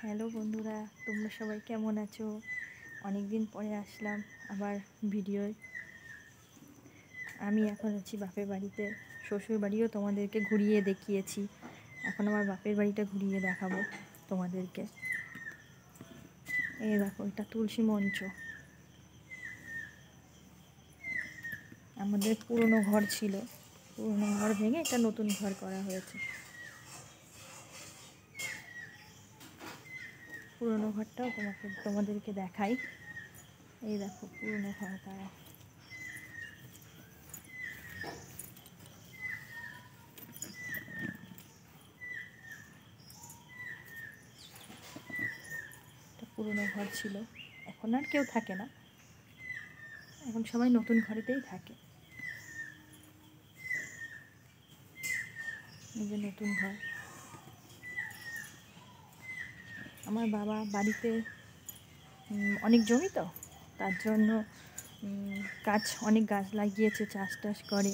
Hello বন্ধুরা, তোমরা সবাই কেমন আছো? অনেক দিন পরে আসলাম আবার ভিডিওয়। আমি এখন আছি বাপের বাড়িতে। শ্বশুর বাড়িও তোমাদেরকে ঘুরিয়ে দেখিয়েছি, এখন আমার বাপের বাড়িটা ঘুরিয়ে দেখাবো তোমাদেরকে। এই দেখো, এটা তুলসী মঞ্চ। আমাদের পুরনো ঘর ছিল, পুরনো ঘর ভেঙে একটা নতুন ঘর করা হয়েছে। পুরনো ঘরটাও তোমাদেরকে দেখাই। এই দেখো পুরনো ঘরটা। পুরনো ঘর ছিল, এখন আর কেউ থাকে না, এখন সবাই নতুন ঘরেতেই থাকে। এই যে নতুন ঘর। আমার বাবা বাড়িতে অনেক জমি তো, তার জন্য অনেক গাছ লাগিয়েছে, চাষ টাস করে।